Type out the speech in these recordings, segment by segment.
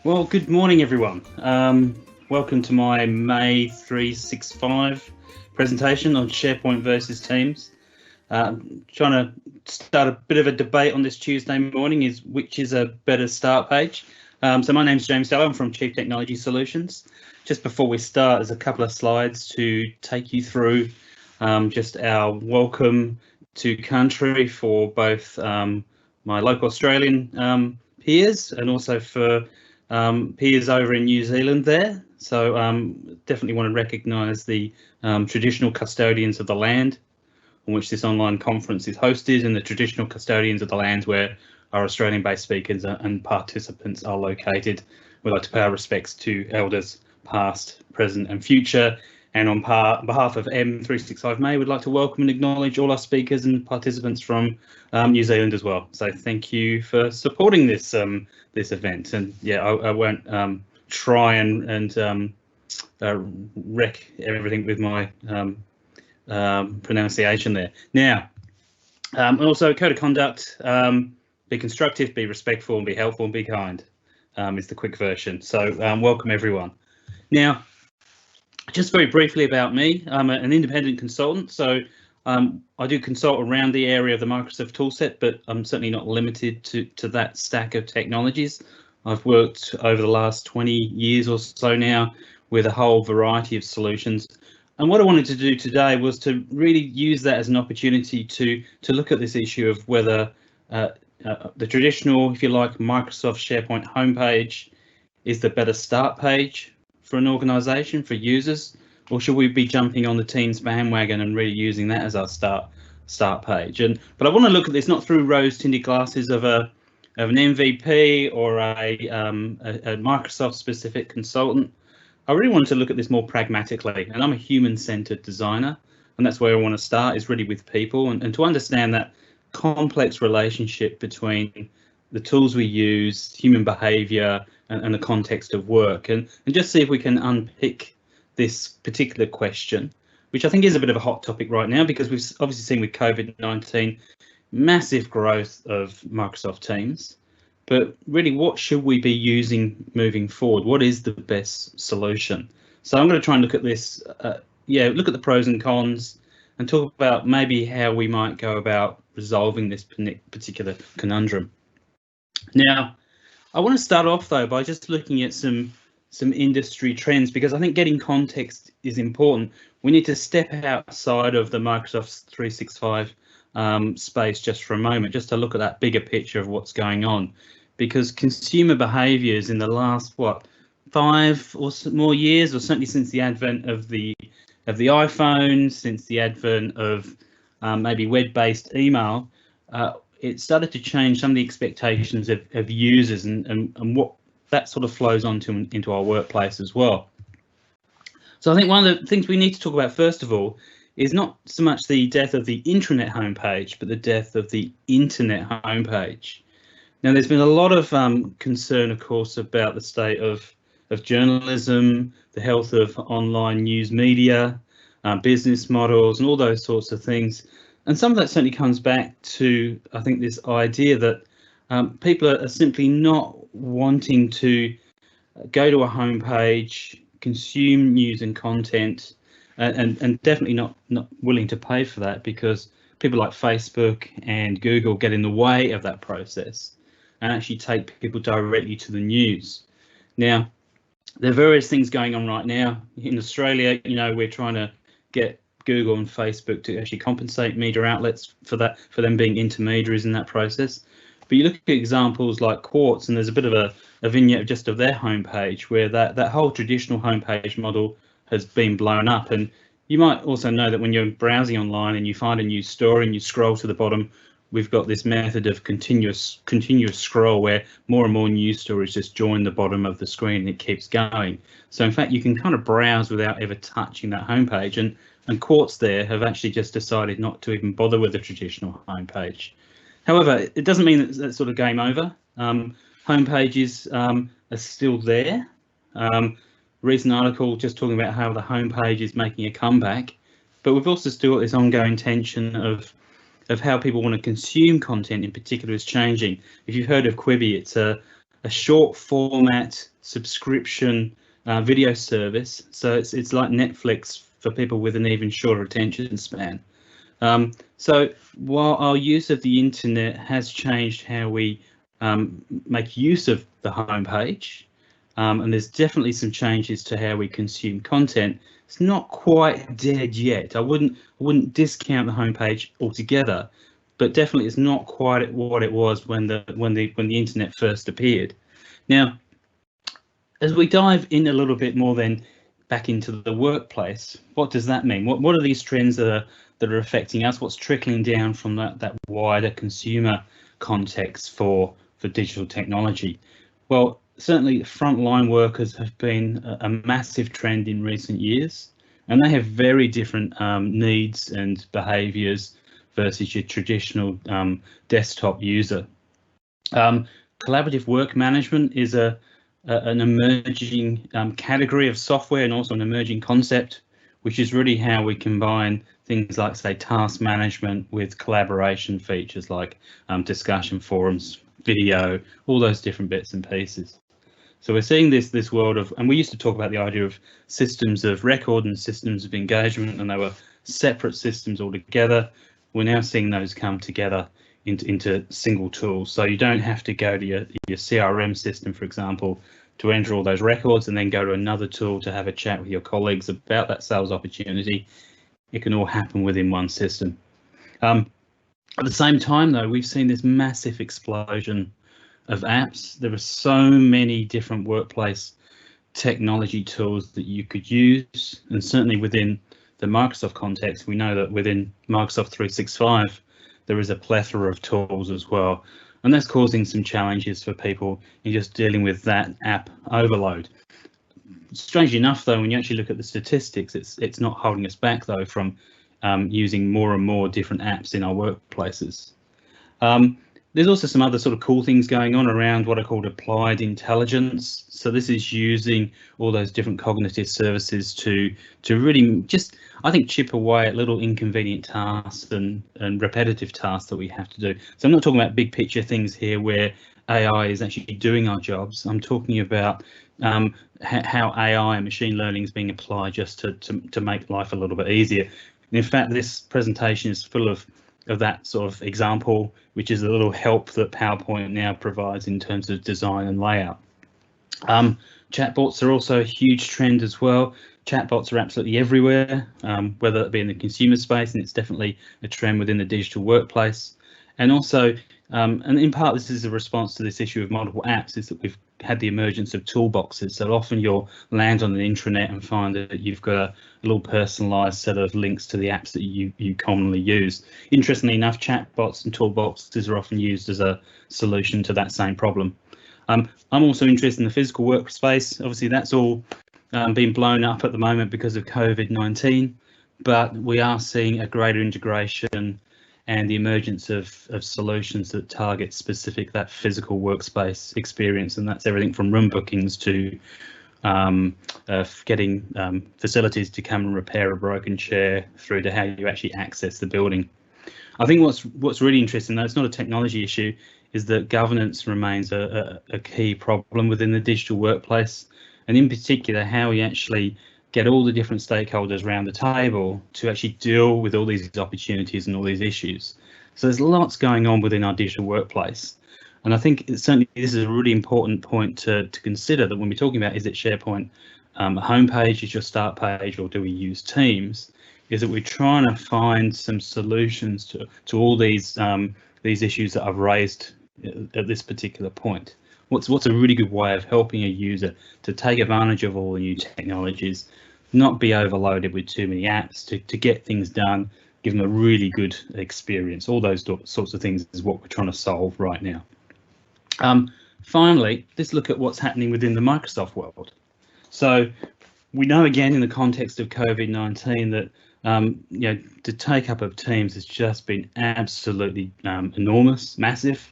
Well, good morning, everyone. Welcome to my May 365 presentation on SharePoint versus Teams. Trying to start a bit of a debate on this Tuesday morning which is a better start page. So my name is James Dellow. I'm from Chief Technology Solutions. Just before we start, there's a couple of slides to take you through just our welcome to country for both my local Australian peers and also for peers over in New Zealand there. So definitely want to recognise the traditional custodians of the land on which this online conference is hosted, and the traditional custodians of the lands where our Australian-based speakers and participants are located. We'd like to pay our respects to elders past, present and future. And on behalf of M365 May, we'd like to welcome and acknowledge all our speakers and participants from New Zealand as well. So thank you for supporting this this event. And yeah, I won't try and wreck everything with my pronunciation there. Now, also code of conduct: be constructive, be respectful, and be helpful, and be kind. Is the quick version. So welcome everyone. Now, just very briefly about me, I'm an independent consultant, so I do consult around the area of the Microsoft toolset, but I'm certainly not limited to that stack of technologies. I've worked over the last 20 years or so now with a whole variety of solutions. And what I wanted to do today was to really use that as an opportunity to look at this issue of whether the traditional, if you like, Microsoft SharePoint homepage is the better start page for an organisation, for users, or should we be jumping on the Teams bandwagon and really using that as our start page? But I want to look at this not through rose-tinted glasses of an MVP or a Microsoft specific consultant. I really wanted to look at this more pragmatically, and I'm a human-centered designer, and that's where I want to start, is really with people and to understand that complex relationship between the tools we use, human behaviour, and the context of work, and just see if we can unpick this particular question, which I think is a bit of a hot topic right now, because we've obviously seen with COVID-19 massive growth of Microsoft Teams. But really, what should we be using moving forward? What is the best solution? So I'm going to try and look at this, look at the pros and cons, and talk about maybe how we might go about resolving this particular conundrum. Now, I want to start off though by just looking at some industry trends, because I think getting context is important. We need to step outside of the Microsoft 365 space just for a moment, just to look at that bigger picture of what's going on, because consumer behaviours in the last 5 or more years, or certainly since the advent of the iPhone, since the advent of maybe web-based email, it started to change some of the expectations of users and what that sort of flows onto into our workplace as well. So I think one of the things we need to talk about first of all is not so much the death of the intranet homepage, but the death of the internet homepage. Now, there's been a lot of concern, of course, about the state of journalism, the health of online news media, business models, and all those sorts of things. And some of that certainly comes back to, I think, this idea that people are simply not wanting to go to a homepage, consume news and content, and definitely not willing to pay for that, because people like Facebook and Google get in the way of that process and actually take people directly to the news. Now, there are various things going on right now in Australia. You know, we're trying to get Google and Facebook to actually compensate media outlets for that, for them being intermediaries in that process. But you look at examples like Quartz, and there's a bit of a vignette just of their homepage where that whole traditional homepage model has been blown up. And you might also know that when you're browsing online and you find a news story and you scroll to the bottom, we've got this method of continuous scroll where more and more news stories just join the bottom of the screen and it keeps going. So in fact, you can kind of browse without ever touching that homepage. And Quartz there have actually just decided not to even bother with the traditional homepage. However, it doesn't mean that that's sort of game over. Homepages are still there. Recent article just talking about how the homepage is making a comeback, but we've also still got this ongoing tension of how people want to consume content in particular is changing. If you've heard of Quibi, it's a a short format subscription video service. So it's like Netflix for people with an even shorter attention span. So while our use of the internet has changed how we make use of the homepage, and there's definitely some changes to how we consume content, it's not quite dead yet. I wouldn't discount the homepage altogether, but definitely it's not quite what it was when the internet first appeared. Now, as we dive in a little bit more then back into the workplace, what does that mean? What are these trends that are affecting us? What's trickling down from that wider consumer context for digital technology? Well, certainly frontline workers have been a massive trend in recent years, and they have very different needs and behaviours versus your traditional desktop user. Collaborative work management is an emerging category of software, and also an emerging concept, which is really how we combine things like, say, task management with collaboration features like discussion forums, video, all those different bits and pieces. So we're seeing this world of, and we used to talk about the idea of systems of record and systems of engagement, and they were separate systems altogether. We're now seeing those come together into single tools. So you don't have to go to your CRM system, for example, to enter all those records and then go to another tool to have a chat with your colleagues about that sales opportunity. It can all happen within one system. At the same time, though, we've seen this massive explosion of apps. There are so many different workplace technology tools that you could use, and certainly within the Microsoft context, we know that within Microsoft 365, there is a plethora of tools as well, and that's causing some challenges for people in just dealing with that app overload. Strangely enough, though, when you actually look at the statistics, it's not holding us back, though, from using more and more different apps in our workplaces. There's also some other sort of cool things going on around what are called applied intelligence. So this is using all those different cognitive services to really just, I think, chip away at little inconvenient tasks and repetitive tasks that we have to do. So I'm not talking about big picture things here where AI is actually doing our jobs. I'm talking about how AI and machine learning is being applied just to make life a little bit easier. And in fact, this presentation is full of that sort of example, which is a little help that PowerPoint now provides in terms of design and layout. Chatbots are also a huge trend as well. Chatbots are absolutely everywhere, whether it be in the consumer space, and it's definitely a trend within the digital workplace. And also, and in part, this is a response to this issue of multiple apps, is that we've had the emergence of toolboxes. So often you'll land on an intranet and find that you've got a little personalized set of links to the apps that you commonly use. Interestingly enough, chatbots and toolboxes are often used as a solution to that same problem. I'm also interested in the physical workspace. Obviously, that's all being blown up at the moment because of COVID-19, but we are seeing a greater integration and the emergence of solutions that target specific that physical workspace experience, and that's everything from room bookings to getting facilities to come and repair a broken chair, through to how you actually access the building. I think what's really interesting, though, it's not a technology issue, is that governance remains a key problem within the digital workplace, and in particular how we actually get all the different stakeholders around the table to actually deal with all these opportunities and all these issues. So there's lots going on within our digital workplace. And I think certainly this is a really important point to consider, that when we're talking about, is it SharePoint a homepage, is your start page, or do we use Teams, is that we're trying to find some solutions to all these issues that I've raised at this particular point. What's a really good way of helping a user to take advantage of all the new technologies, not be overloaded with too many apps, to get things done, give them a really good experience. All those sorts of things is what we're trying to solve right now. Finally, let's look at what's happening within the Microsoft world. So we know, again, in the context of COVID-19, that the take up of Teams has just been absolutely enormous, massive.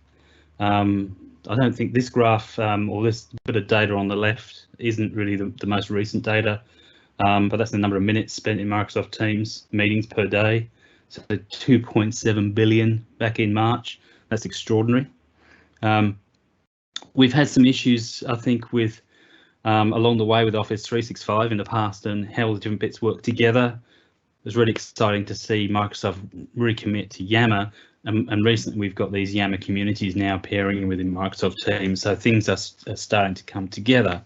I don't think this graph or this bit of data on the left isn't really the most recent data, but that's the number of minutes spent in Microsoft Teams meetings per day. So 2.7 billion back in March. That's extraordinary. We've had some issues, I think, with along the way with Office 365 in the past and how the different bits work together. It was really exciting to see Microsoft recommit to Yammer, and recently we've got these Yammer communities now appearing within Microsoft Teams, so things are starting to come together.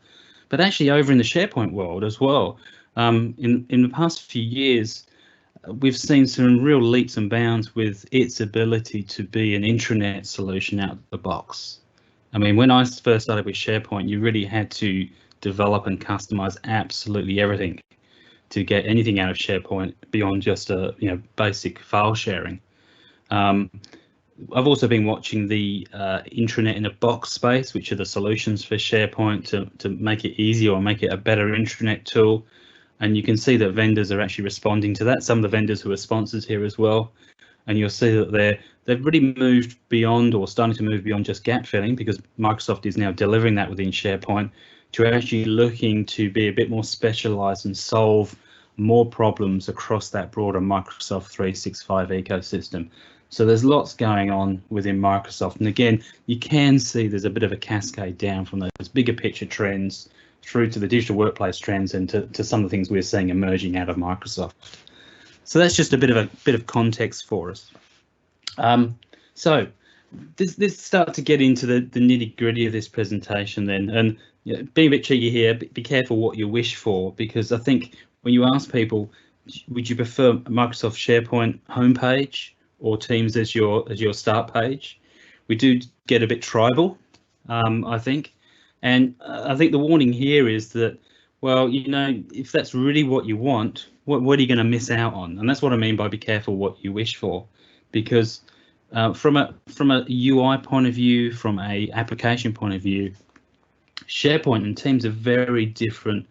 But actually over in the SharePoint world as well, in the past few years, we've seen some real leaps and bounds with its ability to be an intranet solution out of the box. I mean, when I first started with SharePoint, you really had to develop and customize absolutely everything to get anything out of SharePoint beyond just a basic file sharing. I've also been watching the intranet in a box space, which are the solutions for SharePoint to make it easier or make it a better intranet tool. And you can see that vendors are actually responding to that. Some of the vendors who are sponsors here as well. And you'll see that they've really moved beyond, or starting to move beyond, just gap filling, because Microsoft is now delivering that within SharePoint, to actually looking to be a bit more specialized and solve more problems across that broader Microsoft 365 ecosystem. So there's lots going on within Microsoft. And again, you can see there's a bit of a cascade down from those bigger picture trends through to the digital workplace trends and to some of the things we're seeing emerging out of Microsoft. So that's just a bit of context for us. So let's start to get into the nitty gritty of this presentation then. And being a bit cheeky here, be careful what you wish for, because I think when you ask people, would you prefer Microsoft SharePoint homepage or Teams as your start page, we do get a bit tribal, I think. And I think the warning here is that, well, if that's really what you want, what are you going to miss out on? And that's what I mean by be careful what you wish for, because from a UI point of view, from a application point of view, SharePoint and Teams are very different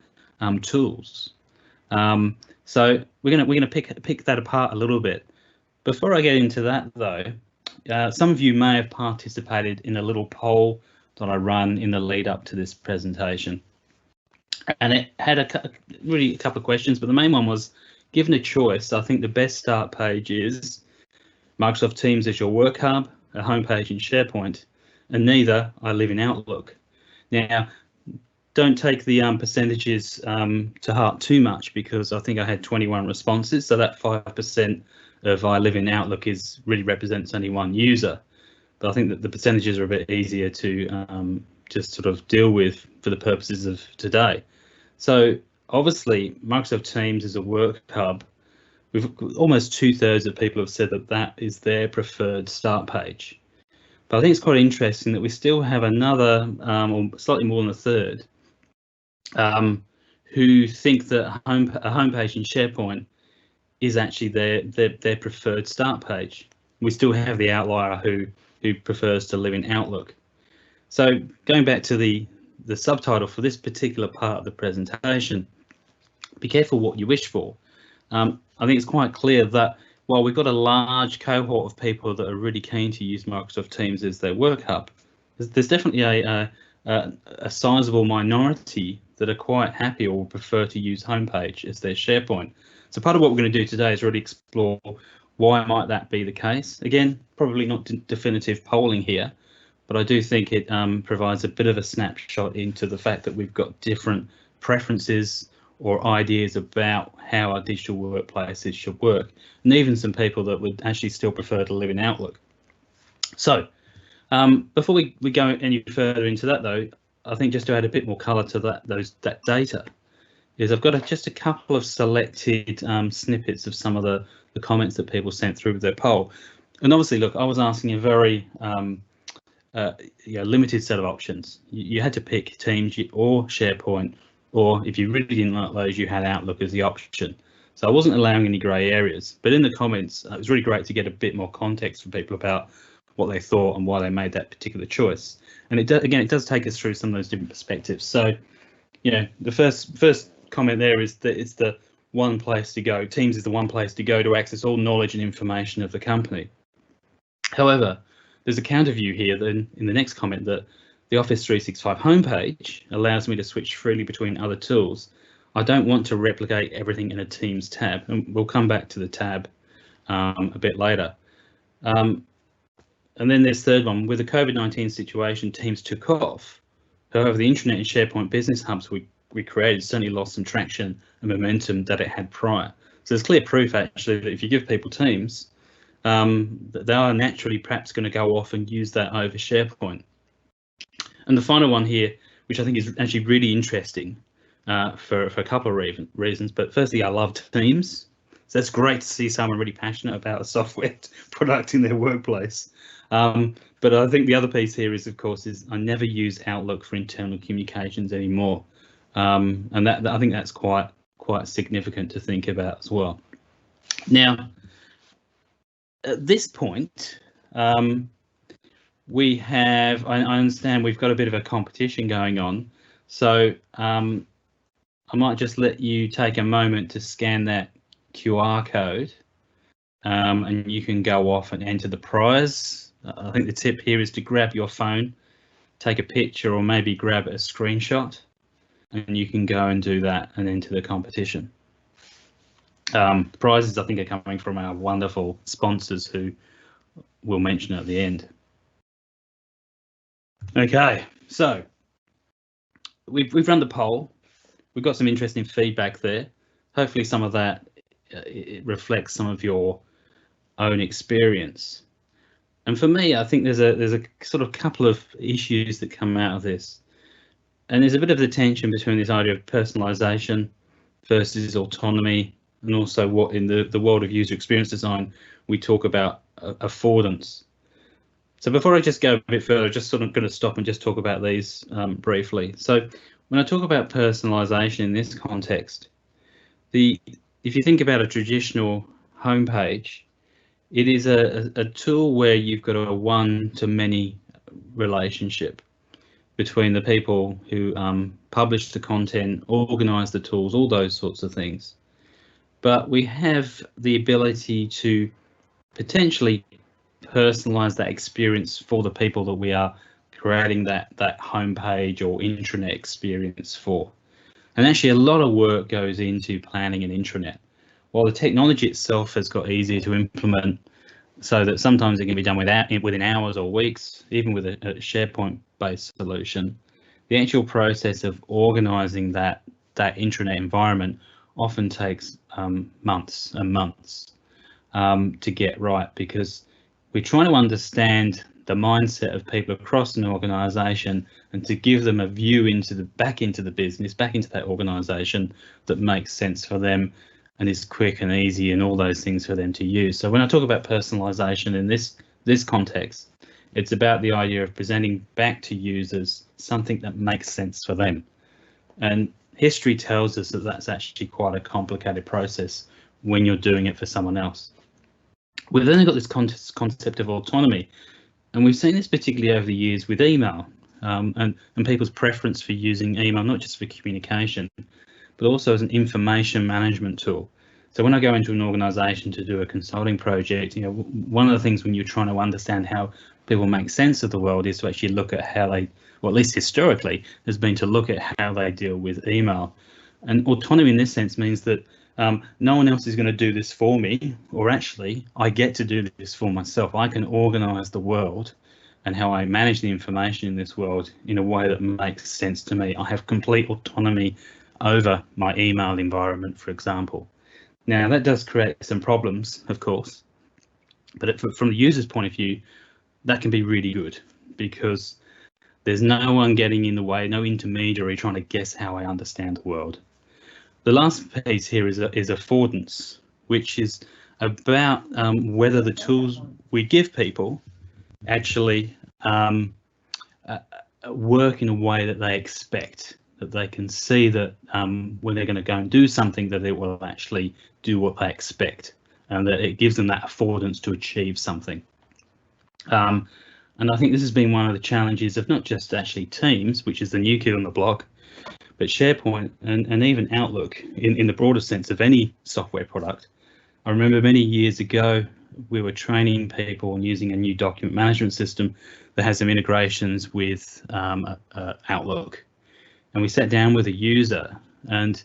tools. So we're gonna pick that apart a little bit. Before I get into that, though, some of you may have participated in a little poll that I run in the lead up to this presentation, and it had a couple of questions, but the main one was, given a choice, I think the best start page is Microsoft Teams as your work hub, a homepage in SharePoint, and neither. I live in Outlook. Now, don't take the percentages to heart too much, because I think I had 21 responses, so that 5% of I live in Outlook really represents only one user. But I think that the percentages are a bit easier to just sort of deal with for the purposes of today. So obviously Microsoft Teams is a work hub. We've almost 2/3 of people have said that is their preferred start page. But I think it's quite interesting that we still have another, or slightly more than a third, who think that a homepage in SharePoint is actually their preferred start page. We still have the outlier who prefers to live in Outlook. So going back to the subtitle for this particular part of the presentation, be careful what you wish for. I think it's quite clear that while we've got a large cohort of people that are really keen to use Microsoft Teams as their work hub, there's definitely a sizable minority that are quite happy or prefer to use homepage as their SharePoint. So part of what we're going to do today is really explore why might that be the case. Again, probably not definitive polling here, but I do think it provides a bit of a snapshot into the fact that we've got different preferences or ideas about how our digital workplaces should work, and even some people that would actually still prefer to live in Outlook. So before we go any further into that, though, I think just to add a bit more colour to that data, is I've got just a couple of selected snippets of some of the comments that people sent through with their poll. And obviously, look, I was asking a very limited set of options. You had to pick Teams or SharePoint, or if you really didn't like those, you had Outlook as the option. So I wasn't allowing any grey areas. But in the comments, it was really great to get a bit more context from people about what they thought and why they made that particular choice. And it does take us through some of those different perspectives. So, the first comment there is that it's the one place to go. Teams is the one place to go to access all knowledge and information of the company. However, there's a counter view here then in the next comment that the Office 365 homepage allows me to switch freely between other tools. I don't want to replicate everything in a Teams tab, and we'll come back to the tab a bit later. And then there's third one, with the COVID-19 situation, Teams took off. However, the intranet and SharePoint business hubs we created certainly lost some traction and momentum that it had prior. So there's clear proof actually that if you give people Teams, they are naturally perhaps going to go off and use that over SharePoint. And the final one here, which I think is actually really interesting for a couple of reasons, but firstly, I love Teams. So it's great to see someone really passionate about a software product in their workplace. But I think the other piece here is, of course, I never use Outlook for internal communications anymore. And that I think that's quite significant to think about as well. Now, at this point, we have, I understand we've got a bit of a competition going on. So I might just let you take a moment to scan that QR code and you can go off and enter the prize. I think the tip here is to grab your phone, take a picture, or maybe grab a screenshot, and you can go and do that and enter the competition. The prizes, I think, are coming from our wonderful sponsors who we'll mention at the end. Okay, so we've run the poll. We've got some interesting feedback there. Hopefully some of that it reflects some of your own experience. And for me, I think there's a sort of couple of issues that come out of this. And there's a bit of the tension between this idea of personalization versus autonomy, and also what in the world of user experience design, we talk about affordance. So before I just go a bit further, just sort of going to stop and just talk about these briefly. So when I talk about personalization in this context, if you think about a traditional homepage, it is a tool where you've got a one-to-many relationship between the people who publish the content, organize the tools, all those sorts of things. But we have the ability to potentially personalize that experience for the people that we are creating that homepage or intranet experience for. And actually a lot of work goes into planning an intranet. While the technology itself has got easier to implement, so that sometimes it can be done within hours or weeks, even with a SharePoint-based solution, the actual process of organizing that intranet environment often takes months and months to get right, because we're trying to understand the mindset of people across an organization and to give them a view back into the business, back into that organization that makes sense for them and is quick and easy and all those things for them to use. So when I talk about personalization in this context, it's about the idea of presenting back to users something that makes sense for them. And history tells us that that's actually quite a complicated process when you're doing it for someone else. We've then got this concept of autonomy, and we've seen this particularly over the years with email and people's preference for using email, not just for communication, but also as an information management tool. So when I go into an organization to do a consulting project, you know, one of the things when you're trying to understand how people make sense of the world is to actually look at how they, or at least historically, has been to look at how they deal with email. And autonomy in this sense means that no one else is going to do this for me, or actually I get to do this for myself. I can organize the world and how I manage the information in this world in a way that makes sense to me. I have complete autonomy over my email environment, for example. Now that does create some problems, of course, but from the user's point of view, that can be really good because there's no one getting in the way, no intermediary trying to guess how I understand the world. The last piece here is affordance, which is about whether the tools we give people actually work in a way that they expect, that they can see that when they're going to go and do something, that it will actually do what they expect, and that it gives them that affordance to achieve something. And I think this has been one of the challenges of not just actually Teams, which is the new kid on the block, but SharePoint and even Outlook in the broader sense of any software product. I remember many years ago, we were training people on using a new document management system that has some integrations with Outlook. And we sat down with a user, and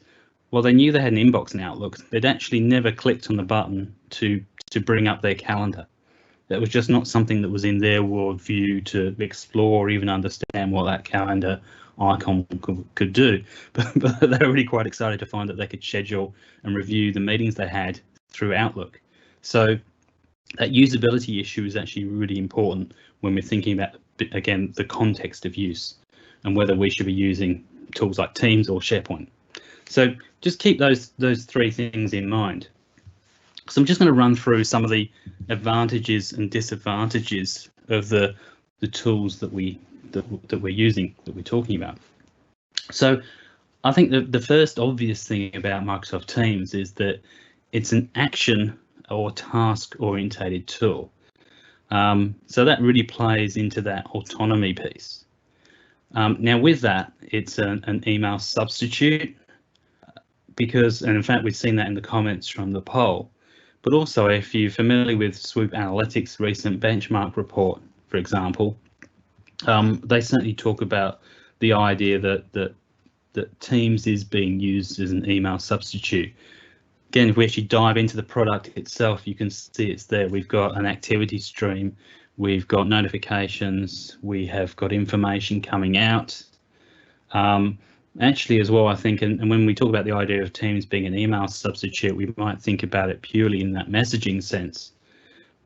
while they knew they had an inbox in Outlook, they'd actually never clicked on the button to bring up their calendar. That was just not something that was in their worldview to explore or even understand what that calendar icon could do. But they were really quite excited to find that they could schedule and review the meetings they had through Outlook. So that usability issue is actually really important when we're thinking about, again, the context of use and whether we should be using tools like Teams or SharePoint. So just keep those three things in mind. So I'm just going to run through some of the advantages and disadvantages of the tools that we're using, that we're talking about. So I think the first obvious thing about Microsoft Teams is that it's an action or task orientated tool. So that really plays into that autonomy piece. Now with that, it's an email substitute, because, and in fact we've seen that in the comments from the poll, but also if you're familiar with Swoop Analytics' recent benchmark report, for example, they certainly talk about the idea that Teams is being used as an email substitute. Again, if we actually dive into the product itself, you can see it's there. We've got an activity stream, we've got notifications, we have got information coming out. Actually, as well, I think, and when we talk about the idea of Teams being an email substitute, we might think about it purely in that messaging sense.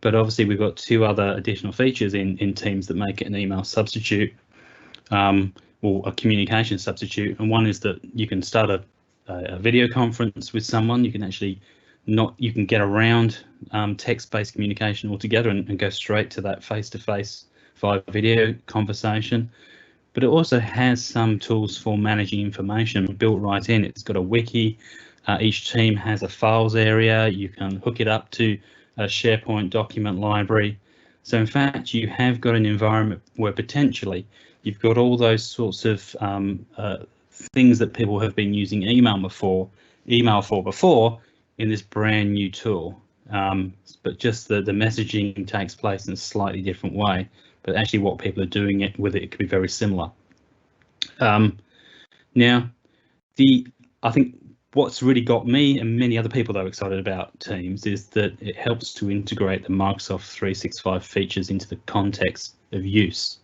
But obviously, we've got two other additional features in Teams that make it an email substitute, or a communication substitute. And one is that you can start a video conference with someone. You can actually you can get around text-based communication altogether and go straight to that face-to-face via video conversation. But it also has some tools for managing information built right in. It's got a wiki. Each team has a files area. You can hook it up to a SharePoint document library. So in fact, you have got an environment where potentially you've got all those sorts of things that people have been using email for before in this brand new tool. But just the messaging takes place in a slightly different way. But actually what people are doing with it could be very similar. Now, I think what's really got me and many other people though excited about Teams is that it helps to integrate the Microsoft 365 features into the context of use.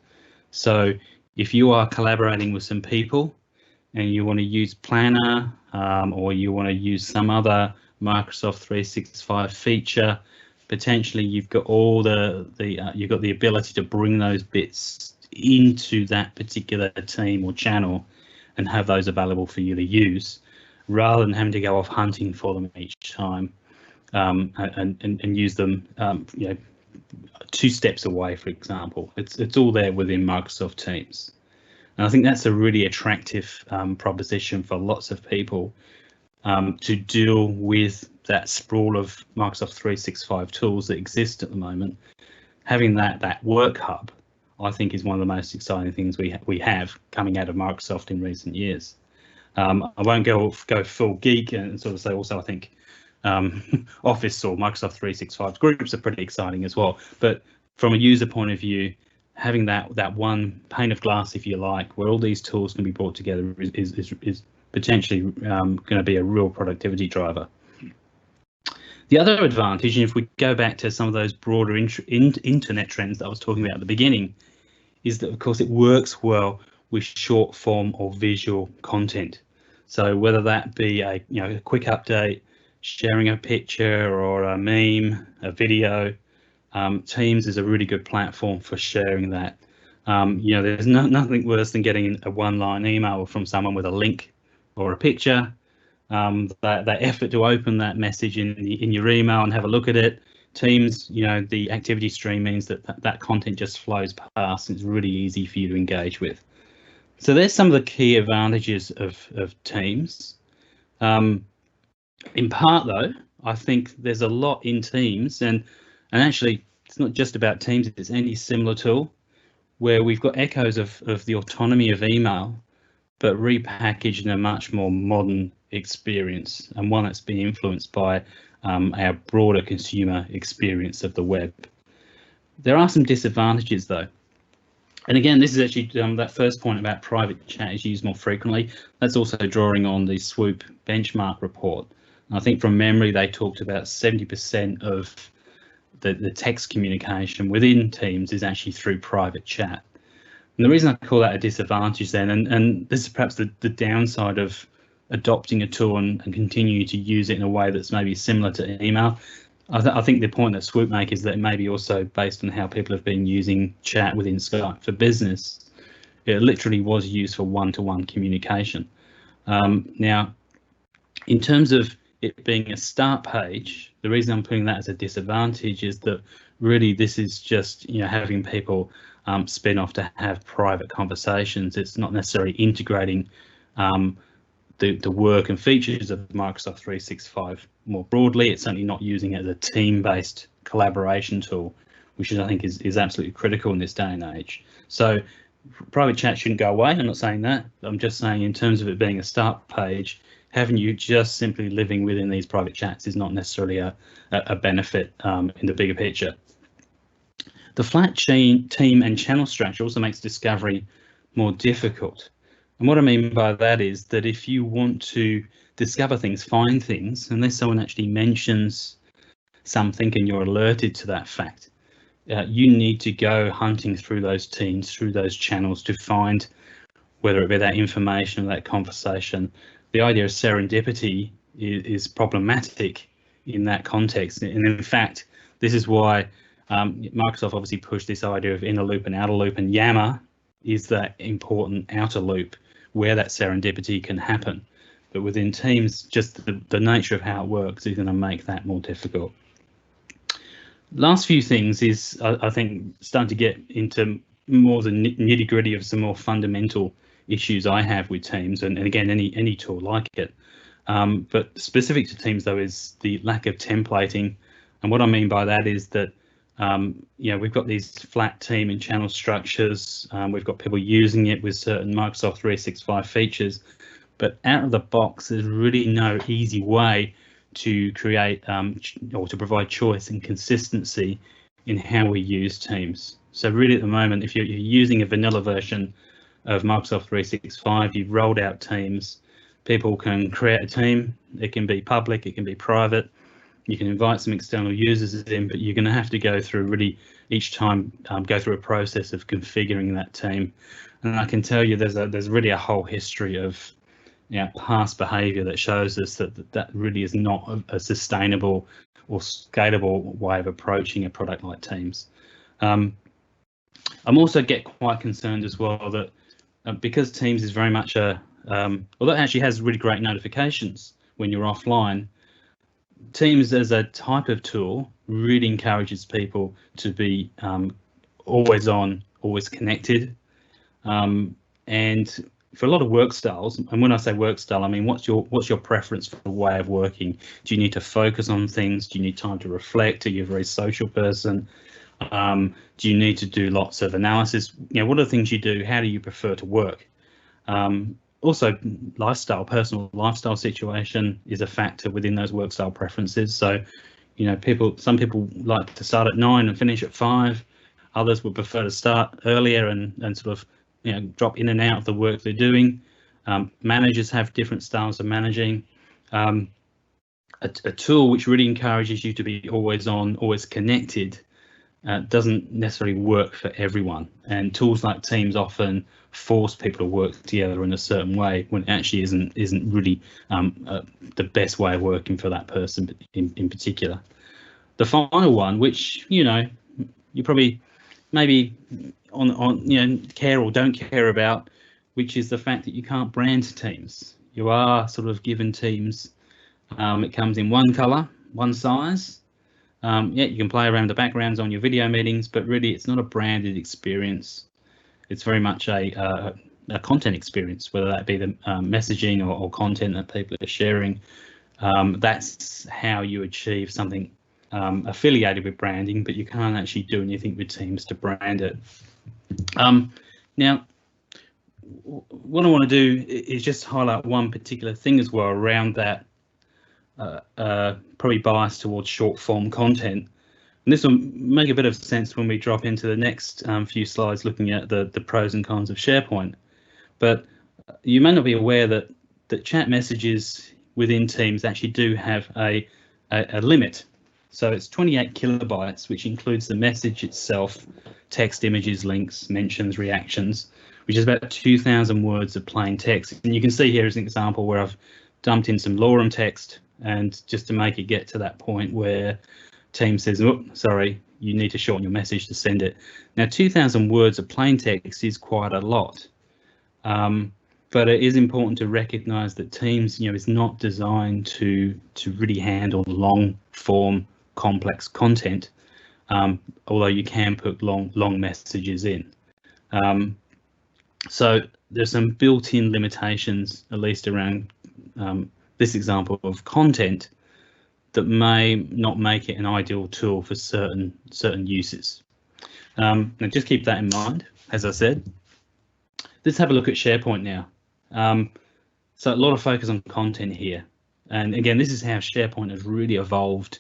So if you are collaborating with some people and you want to use Planner or you want to use some other Microsoft 365 feature, potentially you've got all you've got the ability to bring those bits into that particular team or channel and have those available for you to use, rather than having to go off hunting for them each time and use them, you know, 2 steps away, for example. It's all there within Microsoft Teams, and I think that's a really attractive proposition for lots of people to deal with that sprawl of Microsoft 365 tools that exist at the moment. Having that work hub, I think, is one of the most exciting things we have coming out of Microsoft in recent years. I won't go full geek and sort of say also I think Office or Microsoft 365 groups are pretty exciting as well. But from a user point of view, having that one pane of glass, if you like, where all these tools can be brought together is potentially going to be a real productivity driver. The other advantage, and if we go back to some of those broader internet trends that I was talking about at the beginning, is that of course it works well with short form or visual content. So whether that be a quick update, sharing a picture or a meme, a video, Teams is a really good platform for sharing that. There's nothing worse than getting a one-line email from someone with a link or a picture. That effort to open that message in your email and have a look at it. Teams, the activity stream means that content just flows past. It's really easy for you to engage with. So there's some of the key advantages of Teams. In part, though, I think there's a lot in Teams, and actually it's not just about Teams, it's any similar tool where we've got echoes of the autonomy of email, but repackaged in a much more modern experience, and one that's been influenced by our broader consumer experience of the web. There are some disadvantages though. And again, this is actually that first point about private chat is used more frequently. That's also drawing on the Swoop benchmark report. And I think from memory, they talked about 70% of the text communication within Teams is actually through private chat. And the reason I call that a disadvantage then, and this is perhaps the downside of adopting a tool and continue to use it in a way that's maybe similar to email. I think the point that Swoop make is that it may be also based on how people have been using chat within Skype for business. It literally was used for one-to-one communication. Now, in terms of it being a start page, the reason I'm putting that as a disadvantage is that really this is just having people spin off to have private conversations. It's not necessarily integrating the work and features of Microsoft 365 more broadly. It's certainly not using it as a team-based collaboration tool, which I think is absolutely critical in this day and age. So private chat shouldn't go away. I'm not saying that. I'm just saying in terms of it being a start page, having you just simply living within these private chats is not necessarily a benefit in the bigger picture. The flat team and channel structure also makes discovery more difficult. And what I mean by that is that if you want to discover things, find things, unless someone actually mentions something and you're alerted to that fact, you need to go hunting through those teams, through those channels to find whether it be that information or that conversation. The idea of serendipity is problematic in that context. And in fact, this is why Microsoft obviously pushed this idea of inner loop and outer loop, and Yammer is that important outer loop where that serendipity can happen. But within Teams, just the nature of how it works is going to make that more difficult. Last few things is, I think, starting to get into more the nitty gritty of some more fundamental issues I have with Teams, and again, any tool like it. But specific to Teams, though, is the lack of templating. And what I mean by that is that we've got these flat team and channel structures. We've got people using it with certain Microsoft 365 features, but out of the box, there's really no easy way to create or to provide choice and consistency in how we use Teams. So really at the moment, if you're using a vanilla version of Microsoft 365, you've rolled out Teams, people can create a team. It can be public, it can be private. You can invite some external users in, but you're going to have to go through really each time go through a process of configuring that team. And I can tell you there's really a whole history of past behavior that shows us that really is not a sustainable or scalable way of approaching a product like Teams. I'm also get quite concerned as well that because Teams is very much although it actually has really great notifications when you're offline, Teams as a type of tool really encourages people to be always on, always connected. And for a lot of work styles, and when I say work style, I mean what's your preference for the way of working? Do you need to focus on things? Do you need time to reflect? Are you a very social person? Do you need to do lots of analysis? What are the things you do? How do you prefer to work? Also, lifestyle, personal lifestyle situation is a factor within those work style preferences. So, some people like to start at 9 and finish at 5. Others would prefer to start earlier and sort of, drop in and out of the work they're doing. Managers have different styles of managing. A tool which really encourages you to be always on, always connected, doesn't necessarily work for everyone. And tools like Teams often force people to work together in a certain way when it actually isn't really the best way of working for that person in particular. The final one, which you probably maybe on care or don't care about, which is the fact that you can't brand Teams. You are sort of given Teams. It comes in one color, one size. You can play around the backgrounds on your video meetings, but really it's not a branded experience. It's very much a content experience, whether that be the messaging or content that people are sharing. That's how you achieve something affiliated with branding, but you can't actually do anything with Teams to brand it. Now, what I want to do is just highlight one particular thing as well around that. Probably biased towards short form content, and this will make a bit of sense when we drop into the next few slides looking at the pros and cons of SharePoint. But you may not be aware that chat messages within Teams actually do have a limit. So it's 28 kilobytes, which includes the message itself, text, images, links, mentions, reactions, which is about 2,000 words of plain text. And you can see here is an example where I've dumped in some lorem text, and just to make it get to that point where Teams says, oh, sorry, you need to shorten your message to send it. Now, 2,000 words of plain text is quite a lot. But it is important to recognise that Teams, is not designed to really handle long form, complex content, although you can put long messages in. So there's some built-in limitations, at least around this example of content, that may not make it an ideal tool for certain uses. Now just keep that in mind, as I said. Let's have a look at SharePoint now. So a lot of focus on content here. And again, this is how SharePoint has really evolved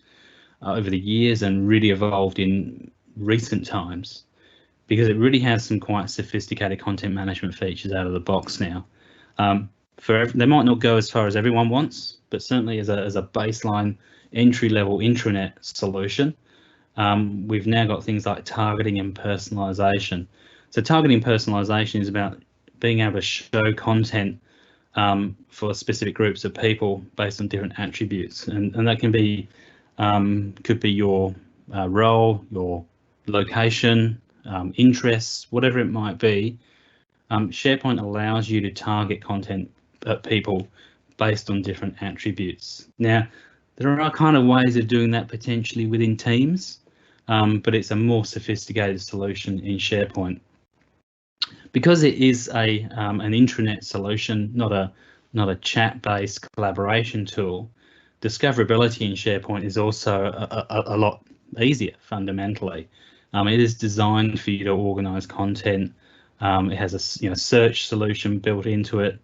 over the years and really evolved in recent times, because it really has some quite sophisticated content management features out of the box now. They might not go as far as everyone wants, but certainly as a baseline entry-level intranet solution, we've now got things like targeting and personalization. So targeting personalization is about being able to show content for specific groups of people based on different attributes, and that can be could be your role, your location, interests, whatever it might be. SharePoint allows you to target content at people based on different attributes. Now, there are kind of ways of doing that potentially within Teams, but it's a more sophisticated solution in SharePoint. Because it is an intranet solution, not a chat-based collaboration tool, discoverability in SharePoint is also a lot easier fundamentally. It is designed for you to organize content. It has a search solution built into it.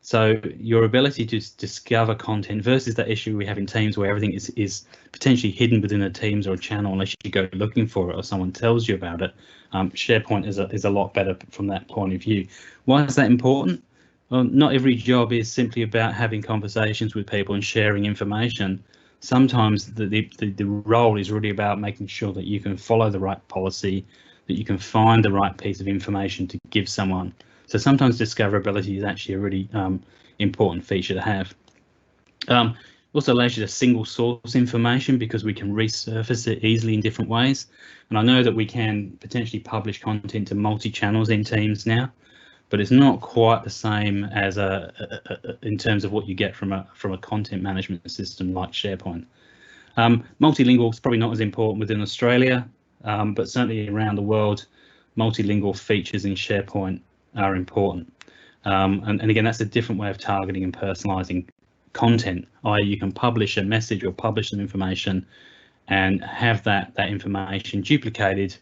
So your ability to discover content versus that issue we have in Teams where everything is potentially hidden within a Teams or a channel unless you go looking for it or someone tells you about it. SharePoint is a lot better from that point of view. Why is that important? Well, not every job is simply about having conversations with people and sharing information. Sometimes the role is really about making sure that you can follow the right policy, that you can find the right piece of information to give someone. So sometimes discoverability is actually a really important feature to have. Also allows you to single source information because we can resurface it easily in different ways. And I know that we can potentially publish content to multi-channels in Teams now, but it's not quite the same as in terms of what you get from a content management system like SharePoint. Multilingual is probably not as important within Australia, but certainly around the world, multilingual features in SharePoint are important. And again, that's a different way of targeting and personalizing content, i.e. you can publish a message or publish some information and have that information duplicated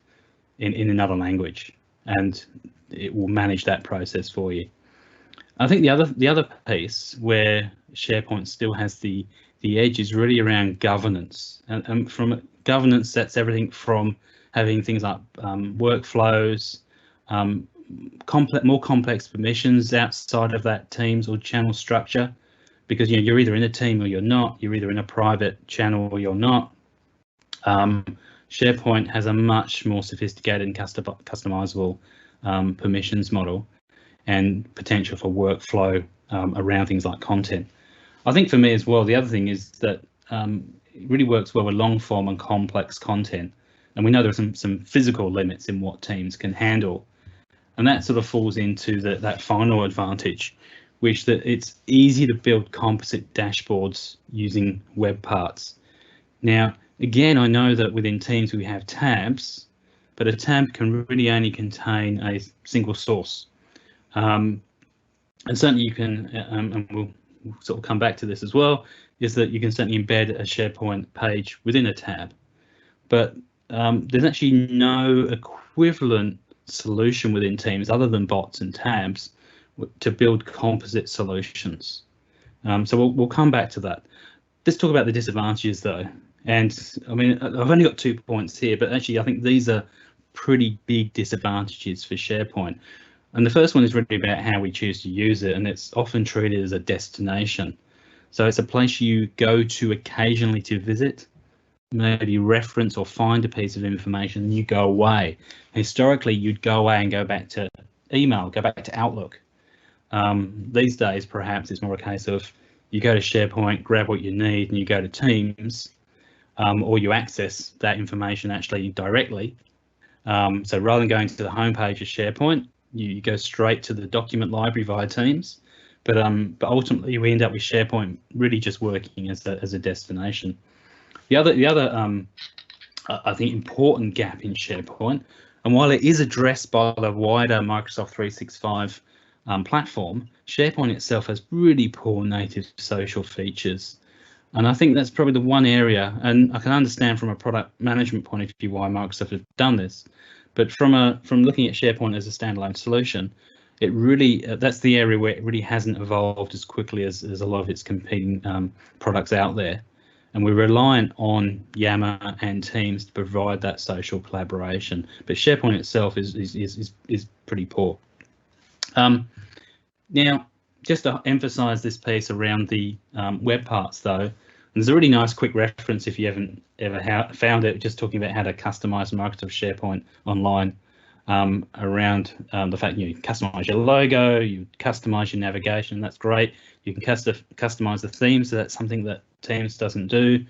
in another language, and it will manage that process for you. I think the other piece where SharePoint still has the edge is really around governance, and from governance, that's everything from having things like workflows, more complex permissions outside of that Teams or channel structure, because you're either in a team or you're not, you're either in a private channel or you're not. SharePoint has a much more sophisticated and customizable permissions model and potential for workflow around things like content. I think for me as well, the other thing is that it really works well with long form and complex content, and we know there are some physical limits in what Teams can handle. And that sort of falls into that final advantage, which that it's easy to build composite dashboards using web parts. Now, again, I know that within Teams we have tabs, but a tab can really only contain a single source. And certainly you can, and we'll sort of come back to this as well, is that you can certainly embed a SharePoint page within a tab. But there's actually no equivalent solution within Teams other than bots and tabs to build composite solutions. So we'll come back to that. Let's talk about the disadvantages though. And I mean, I've only got 2 points here, but actually I think these are pretty big disadvantages for SharePoint. And the first one is really about how we choose to use it, and it's often treated as a destination. So it's a place you go to occasionally to visit, maybe reference or find a piece of information and you go away. Historically, you'd go away and go back to email, go back to Outlook. These days, perhaps it's more a case of you go to SharePoint, grab what you need, and you go to Teams, or you access that information actually directly. So rather than going to the homepage of SharePoint, you go straight to the document library via Teams. But ultimately, we end up with SharePoint really just working as a destination. The other I think important gap in SharePoint, and while it is addressed by the wider Microsoft 365 platform, SharePoint itself has really poor native social features. And I think that's probably the one area, and I can understand from a product management point of view why Microsoft have done this, but from looking at SharePoint as a standalone solution, it really that's the area where it really hasn't evolved as quickly as a lot of its competing products out there, and we're reliant on Yammer and Teams to provide that social collaboration. But SharePoint itself is pretty poor. Now, just to emphasise this piece around the web parts, though, there's a really nice quick reference if you haven't ever found it, just talking about how to customise Microsoft SharePoint online around the fact you customise your logo, you customise your navigation. That's great. You can customise the theme, so that's something that Teams doesn't do.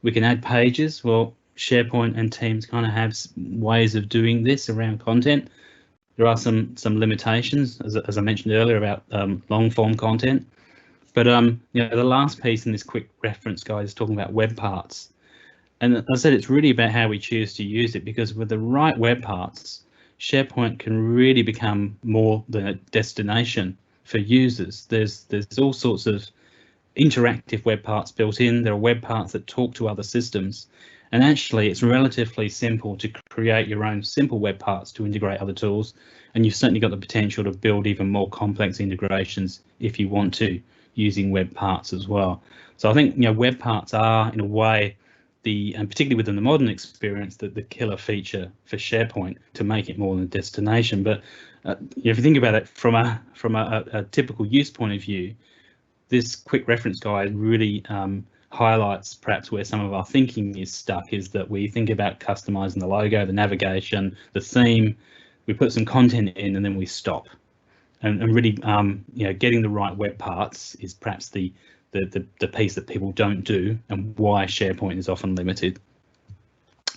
We can add pages. Well, SharePoint and Teams kind of have ways of doing this around content. There are some limitations, as I mentioned earlier, about long form content. But the last piece in this quick reference guide is talking about web parts. And as I said, it's really about how we choose to use it, because with the right web parts, SharePoint can really become more than a destination for users. There's all sorts of interactive web parts built in. There are web parts that talk to other systems. And actually, it's relatively simple to create your own simple web parts to integrate other tools. And you've certainly got the potential to build even more complex integrations if you want to, using web parts as well. So I think web parts are, in a way, and particularly within the modern experience, the killer feature for SharePoint to make it more than a destination. But if you think about it from a typical use point of view, this quick reference guide really highlights perhaps where some of our thinking is stuck, is that we think about customizing the logo, the navigation, the theme, we put some content in, and then we stop. And really, getting the right web parts is perhaps the piece that people don't do, and why SharePoint is often limited.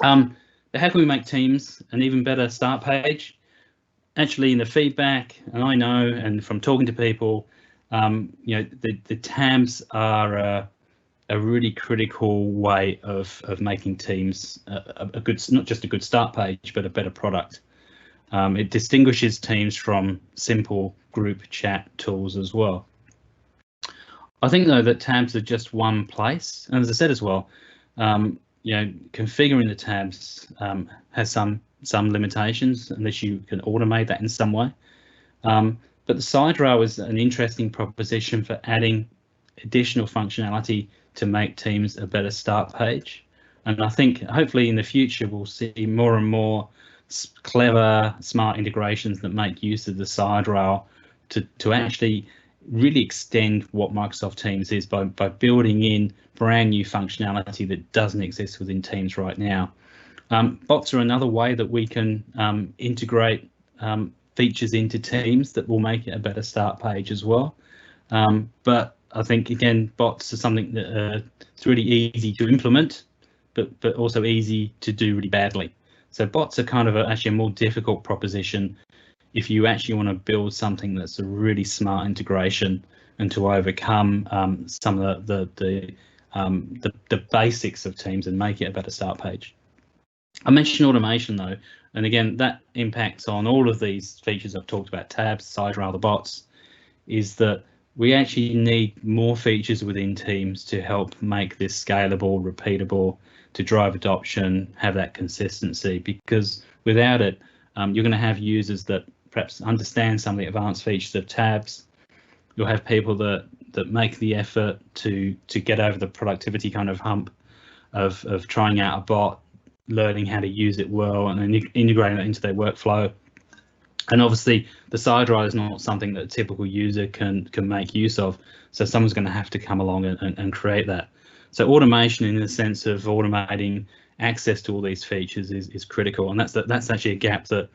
But how can we make Teams an even better start page? Actually, in the feedback, and I know, and from talking to people, the tabs are a really critical way of making Teams a good, not just a good start page, but a better product. It distinguishes Teams from simple group chat tools as well. I think, though, that tabs are just one place, and as I said as well, configuring the tabs has some limitations unless you can automate that in some way. But the side row is an interesting proposition for adding additional functionality to make Teams a better start page. And I think hopefully in the future we'll see more and more clever, smart integrations that make use of the side rail to actually really extend what Microsoft Teams is by building in brand new functionality that doesn't exist within Teams right now. Bots are another way that we can integrate features into Teams that will make it a better start page as well. But I think, again, bots are something that it's really easy to implement, but also easy to do really badly. So bots are kind of actually a more difficult proposition if you actually want to build something that's a really smart integration and to overcome some of the basics of Teams and make it a better start page. I mentioned automation, though, and again, that impacts on all of these features I've talked about, tabs, side rail, the bots, is that we actually need more features within Teams to help make this scalable, repeatable, to drive adoption, have that consistency, because without it, you're going to have users that perhaps understand some of the advanced features of tabs. You'll have people that make the effort to get over the productivity kind of hump of trying out a bot, learning how to use it well, and then integrating it into their workflow. And obviously, the side rail is not something that a typical user can make use of. So someone's going to have to come along and create that. So automation, in the sense of automating access to all these features, is critical, and that's actually a gap that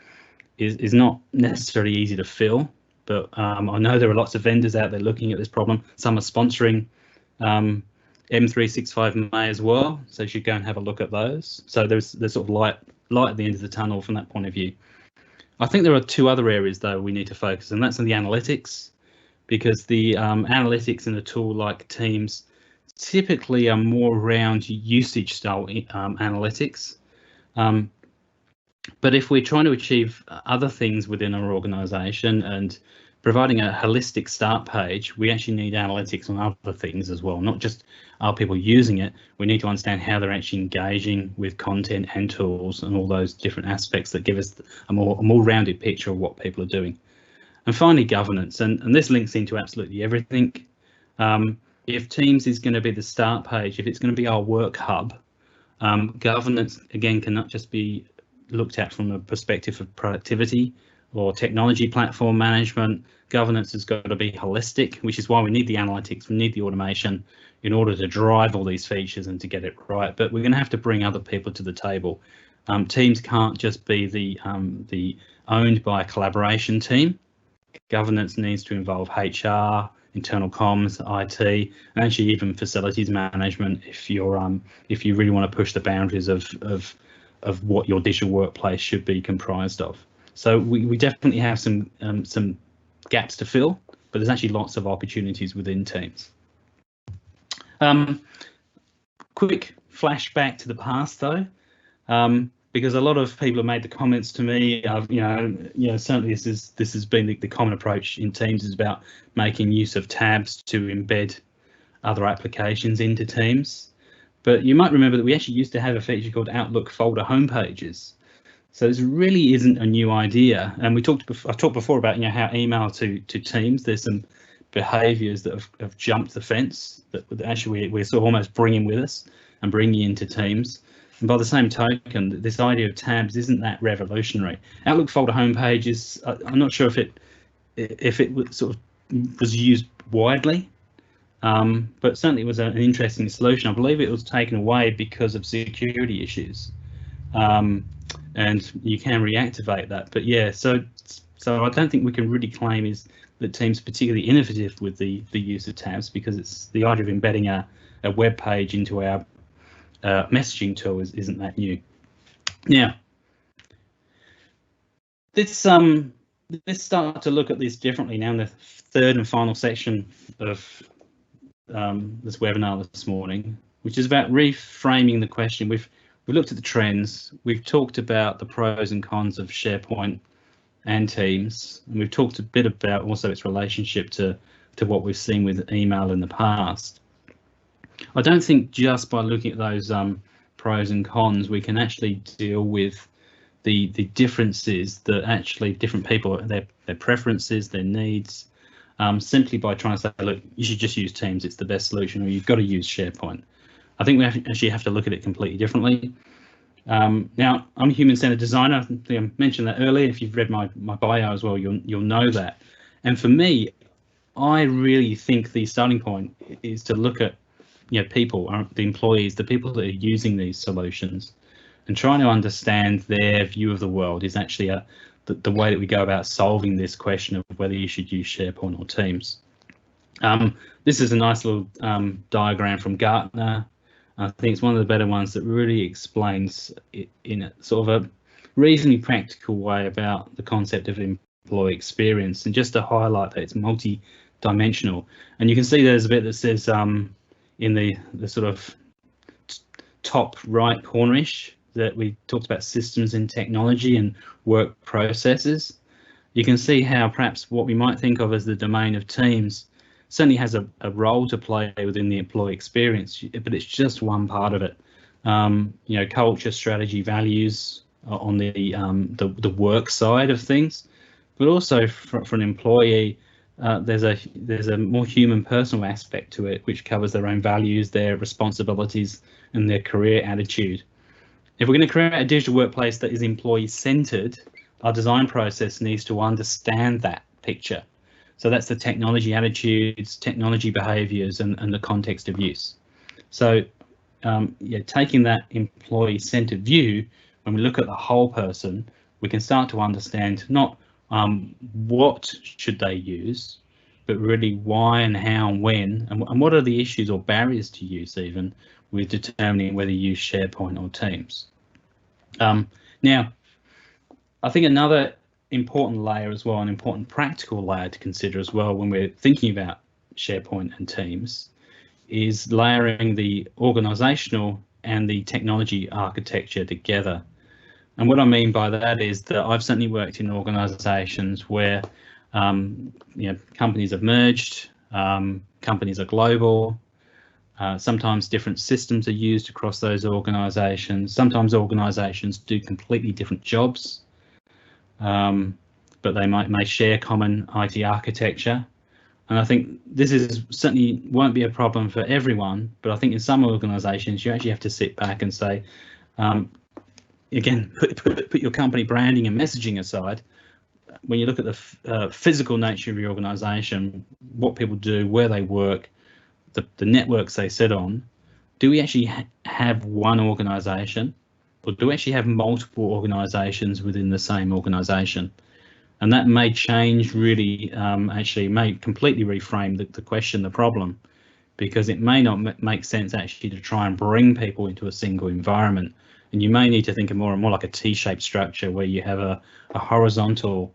is not necessarily easy to fill. But I know there are lots of vendors out there looking at this problem. Some are sponsoring M365 May as well, so you should go and have a look at those. So there's sort of light at the end of the tunnel from that point of view. I think there are two other areas though we need to focus, and that's on the analytics, because the analytics in a tool like Teams typically are more around usage style analytics. But if we're trying to achieve other things within our organization and providing a holistic start page, we actually need analytics on other things as well, not just are people using it. We need to understand how they're actually engaging with content and tools and all those different aspects that give us a more rounded picture of what people are doing. And finally, governance, and this links into absolutely everything. If Teams is going to be the start page, if it's going to be our work hub, governance again cannot just be looked at from a perspective of productivity or technology platform management. Governance has got to be holistic, which is why we need the analytics, we need the automation in order to drive all these features and to get it right. But we're going to have to bring other people to the table. Teams can't just be the owned by a collaboration team. Governance needs to involve HR, internal comms, IT, and actually even facilities management if you really want to push the boundaries of what your digital workplace should be comprised of. So we definitely have some gaps to fill, but there's actually lots of opportunities within Teams. Quick flashback to the past though, because a lot of people have made the comments to me. Certainly this has been the common approach in Teams, is about making use of tabs to embed other applications into Teams. But you might remember that we actually used to have a feature called Outlook folder homepages. So this really isn't a new idea. And I talked before about how email to Teams, there's some behaviours that have jumped the fence that actually we're sort of almost bringing with us and bringing into Teams. And by the same token, this idea of tabs isn't that revolutionary. Outlook folder homepages, I'm not sure if it sort of was used widely. But certainly it was an interesting solution. I believe it was taken away because of security issues, and you can reactivate that. But yeah, so I don't think we can really claim that Teams particularly innovative with the use of tabs, because it's the idea of embedding a web page into our messaging tool isn't that new. Now, let's start to look at this differently now in the third and final section of this webinar this morning, which is about reframing the question. We've looked at the trends, we've talked about the pros and cons of SharePoint and Teams, and we've talked a bit about also its relationship to what we've seen with email in the past. I don't think just by looking at those pros and cons we can actually deal with the differences that actually different people, their preferences, their needs, simply by trying to say, look, you should just use Teams, it's the best solution, or you've got to use SharePoint. I think we actually have to look at it completely differently. Now, I'm a human-centered designer. I think I mentioned that earlier. If you've read my bio as well, you'll know that. And for me, I really think the starting point is to look at people, the employees, the people that are using these solutions, and trying to understand their view of the world is actually the way that we go about solving this question of whether you should use SharePoint or Teams. This is a nice little diagram from Gartner. I think it's one of the better ones that really explains it in a sort of a reasonably practical way about the concept of employee experience, and just to highlight that it's multi-dimensional. And you can see there's a bit that says in the sort of top right cornerish that we talked about systems and technology and work processes. You can see how perhaps what we might think of as the domain of Teams certainly has a role to play within the employee experience, but it's just one part of it. Culture, strategy, values on the work side of things, but also for an employee, there's a more human, personal aspect to it, which covers their own values, their responsibilities, and their career attitude. If we're going to create a digital workplace that is employee-centered, our design process needs to understand that picture. So that's the technology attitudes, technology behaviours, and the context of use. So yeah, taking that employee-centered view, when we look at the whole person, we can start to understand not what should they use, but really why and how and when, and what are the issues or barriers to use even with determining whether you use SharePoint or Teams. Now, I think another important layer as well, an important practical layer to consider as well when we're thinking about SharePoint and Teams, is layering the organizational and the technology architecture together. And what I mean by that is that I've certainly worked in organizations where companies have merged, companies are global, sometimes different systems are used across those organizations. Sometimes organizations do completely different jobs, but they may share common IT architecture. And I think this is certainly won't be a problem for everyone, but I think in some organizations you actually have to sit back and say, again, put your company branding and messaging aside. When you look at the physical nature of your organization, what people do, where they work, the networks they sit on, do we actually have one organization, or do we actually have multiple organizations within the same organization? And that may change really, actually may completely reframe the question, the problem, because it may not make sense actually to try and bring people into a single environment. And you may need to think of more like a T-shaped structure where you have a horizontal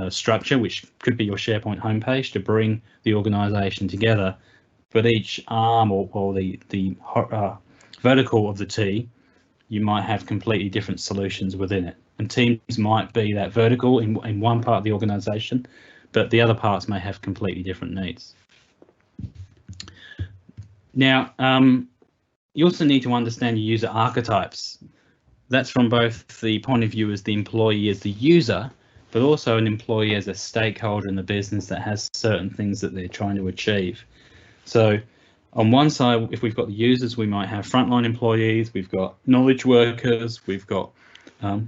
structure, which could be your SharePoint homepage to bring the organization together. But each arm or the vertical of the T, you might have completely different solutions within it. And Teams might be that vertical in one part of the organization, but the other parts may have completely different needs. Now, you also need to understand your user archetypes. That's from both the point of view as the employee as the user, but also an employee as a stakeholder in the business that has certain things that they're trying to achieve. So on one side, if we've got the users, we might have frontline employees, we've got knowledge workers, we've got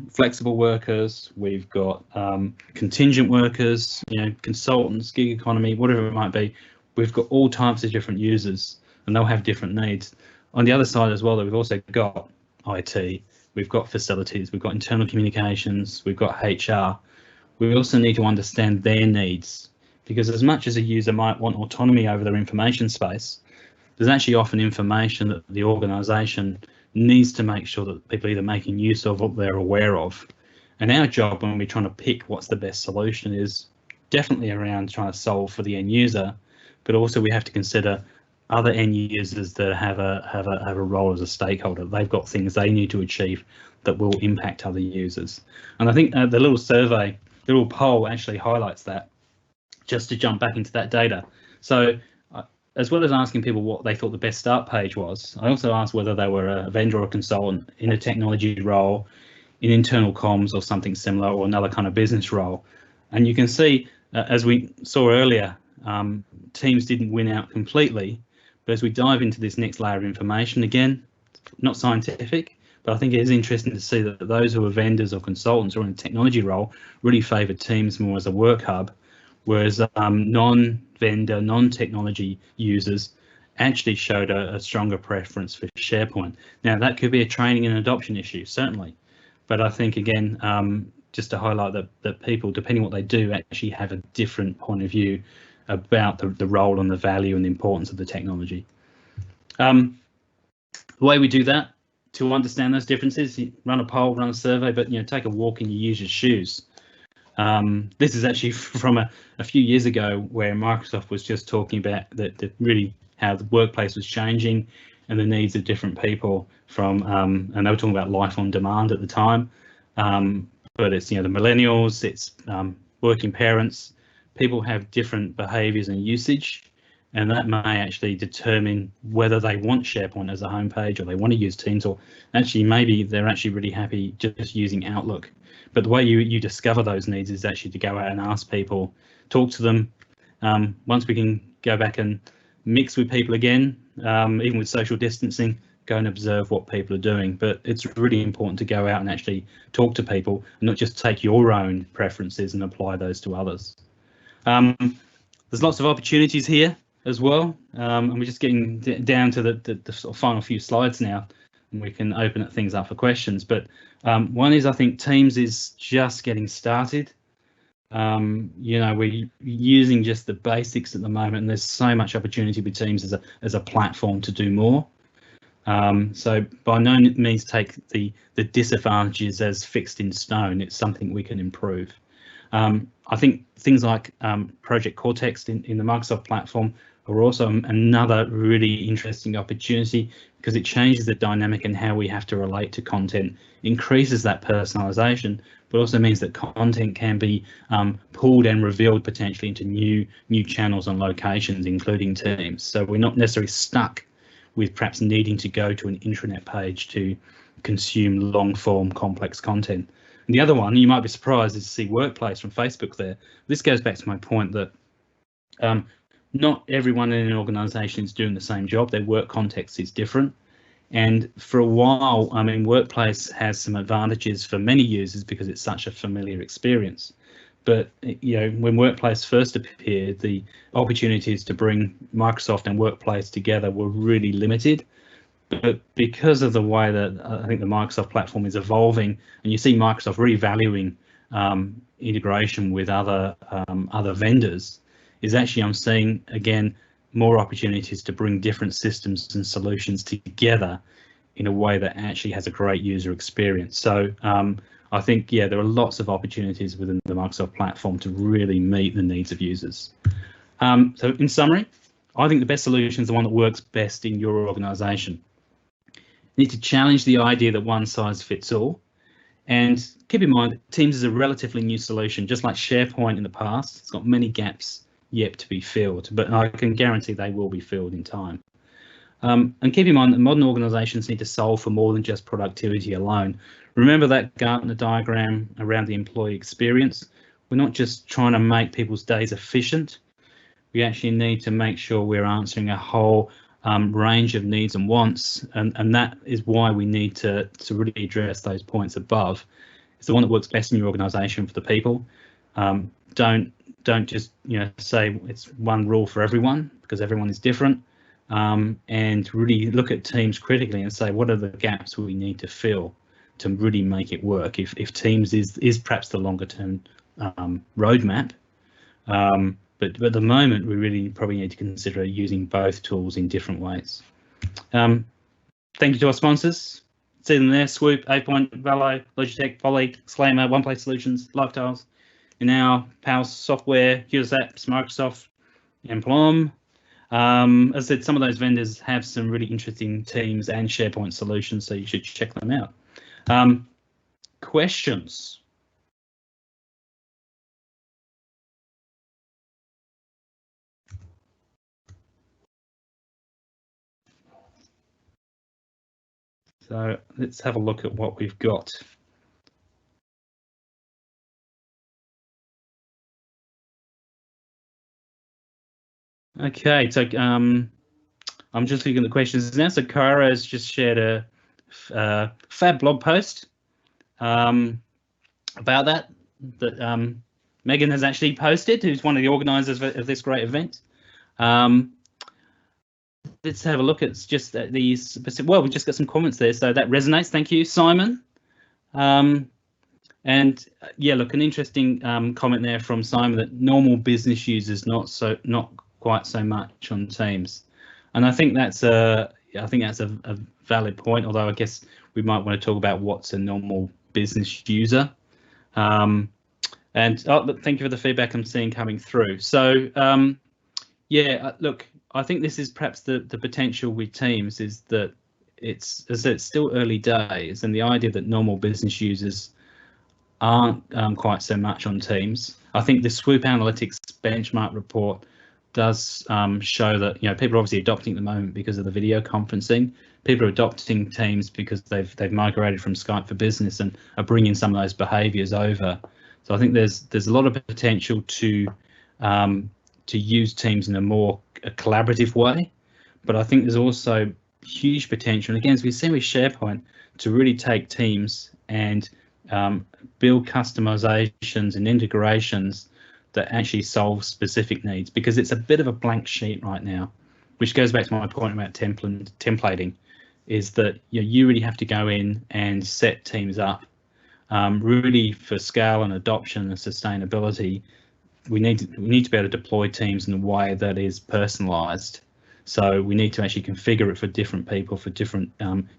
flexible workers, we've got contingent workers, consultants, gig economy, whatever it might be. We've got all types of different users and they'll have different needs. On the other side as well, we've also got IT, we've got facilities, we've got internal communications, we've got HR. We also need to understand their needs, because as much as a user might want autonomy over their information space, there's actually often information that the organisation needs to make sure that people are either making use of or they're aware of. And our job when we're trying to pick what's the best solution is definitely around trying to solve for the end user, but also we have to consider other end users that have a role as a stakeholder. They've got things they need to achieve that will impact other users. And I think the little survey, the little poll actually highlights that, just to jump back into that data. So as well as asking people what they thought the best start page was, I also asked whether they were a vendor or consultant in a technology role, in internal comms or something similar, or another kind of business role. And you can see, as we saw earlier, Teams didn't win out completely. But as we dive into this next layer of information, again, not scientific, but I think it is interesting to see that those who are vendors or consultants or in a technology role really favoured Teams more as a work hub, whereas non-vendor, non-technology users actually showed a stronger preference for SharePoint. Now, that could be a training and adoption issue, certainly, but I think, again, just to highlight that people, depending on what they do, actually have a different point of view about the role and the value and the importance of the technology. The way we do that, to understand those differences, you run a poll, run a survey, but take a walk in your user's shoes. This is actually from a few years ago, where Microsoft was just talking about that really how the workplace was changing and the needs of different people from, and they were talking about life on demand at the time, but it's the millennials, it's working parents. People have different behaviours and usage, and that may actually determine whether they want SharePoint as a homepage or they want to use Teams, or actually maybe they're actually really happy just using Outlook. But the way you discover those needs is actually to go out and ask people, talk to them. Once we can go back and mix with people again, even with social distancing, go and observe what people are doing. But it's really important to go out and actually talk to people and not just take your own preferences and apply those to others. There's lots of opportunities here as well. And we're just getting down to the sort of final few slides now, and we can open things up for questions. But one is, I think Teams is just getting started. We're using just the basics at the moment, and there's so much opportunity with Teams as a platform to do more. So by no means take the disadvantages as fixed in stone. It's something we can improve. I think things like Project Cortex in the Microsoft platform are also another really interesting opportunity, because it changes the dynamic and how we have to relate to content, increases that personalization, but also means that content can be pulled and revealed potentially into new channels and locations, including Teams. So we're not necessarily stuck with perhaps needing to go to an intranet page to consume long-form complex content. And the other one, you might be surprised, is to see Workplace from Facebook there. This goes back to my point that not everyone in an organisation is doing the same job. Their work context is different. And for a while, I mean, Workplace has some advantages for many users because it's such a familiar experience. But when Workplace first appeared, the opportunities to bring Microsoft and Workplace together were really limited. But because of the way that I think the Microsoft platform is evolving, and you see Microsoft really valuing integration with other vendors, is actually I'm seeing again more opportunities to bring different systems and solutions together in a way that actually has a great user experience. So I think, there are lots of opportunities within the Microsoft platform to really meet the needs of users. So in summary, I think the best solution is the one that works best in your organisation. You need to challenge the idea that one size fits all. And keep in mind, Teams is a relatively new solution, just like SharePoint in the past. It's got many gaps yet to be filled, but I can guarantee they will be filled in time. And keep in mind that modern organisations need to solve for more than just productivity alone. Remember that Gartner diagram around the employee experience. We're not just trying to make people's days efficient. We actually need to make sure we're answering a whole range of needs and wants, and that is why we need to really address those points above. It's the one that works best in your organisation for the people. Don't just say it's one rule for everyone, because everyone is different. And really look at Teams critically and say, what are the gaps we need to fill to really make it work? If Teams is perhaps the longer term roadmap, but at the moment we really probably need to consider using both tools in different ways. Thank you to our sponsors. See them there: Swoop, AvePoint, Dellow, Logitech, Poly, Exclaimer, OnePlace Solutions, Lifetiles, and now Pals Software, Hughes Apps, Microsoft, and Plum. As I said, some of those vendors have some really interesting Teams and SharePoint solutions, so you should check them out. Questions? So let's have a look at what we've got. Okay, so I'm just looking at the questions now. So Cara has just shared a fab blog post about that Megan has actually posted, who's one of the organisers of this great event. Let's have a look at just these. Well, we just got some comments there, so that resonates. Thank you, Simon. And yeah, look, an interesting comment there from Simon that normal business users not quite so much on Teams, and I think that's a valid point. Although I guess we might want to talk about what's a normal business user. And look, thank you for the feedback I'm seeing coming through. So yeah, look, I think this is perhaps the potential with Teams is that it's still early days, and the idea that normal business users aren't quite so much on Teams. I think the Swoop Analytics benchmark report does show that people are obviously adopting at the moment because of the video conferencing. People are adopting Teams because they've migrated from Skype for Business and are bringing some of those behaviours over. So I think there's a lot of potential to use Teams in a more collaborative way, but I think there's also huge potential, and again, as we've seen with SharePoint, to really take Teams and build customizations and integrations that actually solves specific needs, because it's a bit of a blank sheet right now, which goes back to my point about templating, is that you really have to go in and set teams up. Really, for scale and adoption and sustainability, we need to be able to deploy teams in a way that is personalized. So we need to actually configure it for different people, for different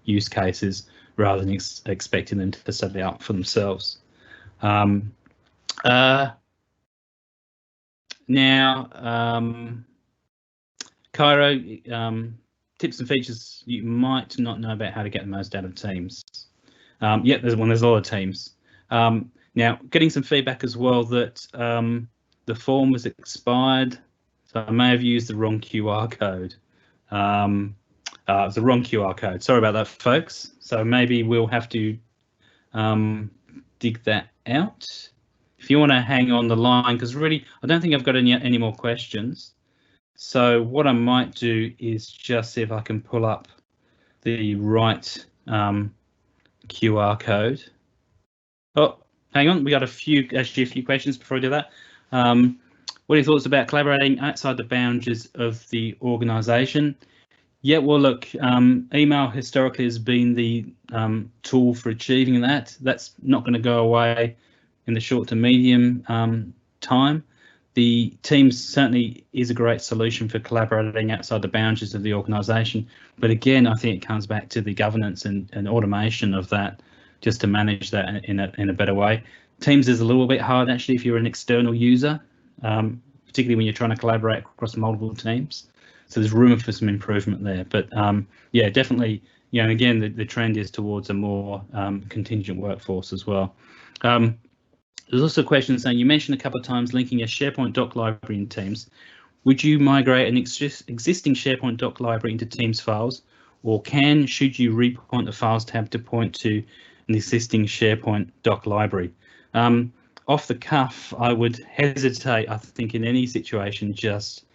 use cases, rather than expecting them to set it up for themselves. Now, Cairo, tips and features you might not know about how to get the most out of teams. Yeah, there's a lot of teams. Now, getting some feedback as well that the form was expired, so I may have used the wrong QR code. It was the wrong QR code. Sorry about that, folks. So maybe we'll have to dig that out. If you want to hang on the line, because really, I don't think I've got any more questions. So what I might do is just see if I can pull up the right QR code. Oh, hang on, we got a few questions before I do that. What are your thoughts about collaborating outside the boundaries of the organisation? Yeah, well, look, email historically has been the tool for achieving that. That's not going to go away in the short to medium time. The Teams certainly is a great solution for collaborating outside the boundaries of the organisation. But again, I think it comes back to the governance and automation of that, just to manage that in a better way. Teams is a little bit hard, actually, if you're an external user, particularly when you're trying to collaborate across multiple teams. So there's room for some improvement there. But yeah, definitely, and again, the trend is towards a more contingent workforce as well. There's also a question saying, you mentioned a couple of times linking a SharePoint doc library in Teams. Would you migrate an existing SharePoint doc library into Teams files, or should you repoint the files tab to point to an existing SharePoint doc library? Off the cuff, I would hesitate, I think, in any situation, just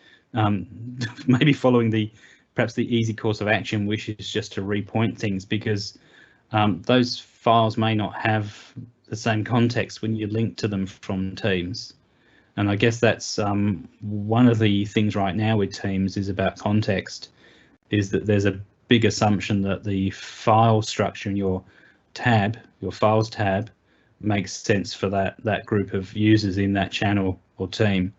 maybe following perhaps the easy course of action, which is just to repoint things, because those files may not have the same context when you link to them from Teams. And I guess that's one of the things right now with Teams is about context, is that there's a big assumption that the file structure in your files tab, makes sense for that group of users in that channel or team.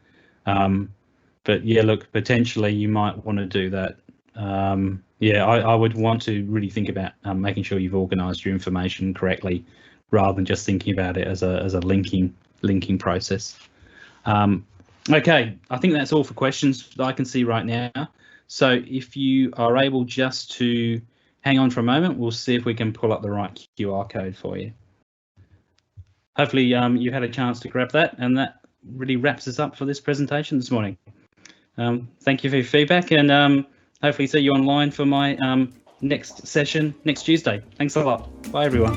But yeah, look, potentially you might want to do that. Yeah, I would want to really think about making sure you've organised your information correctly, rather than just thinking about it as a linking process. Okay, I think that's all for questions that I can see right now. So if you are able just to hang on for a moment, we'll see if we can pull up the right QR code for you. Hopefully you had a chance to grab that, and that really wraps us up for this presentation this morning. Thank you for your feedback, and hopefully see you online for my next session next Tuesday. Thanks a lot. Bye, everyone.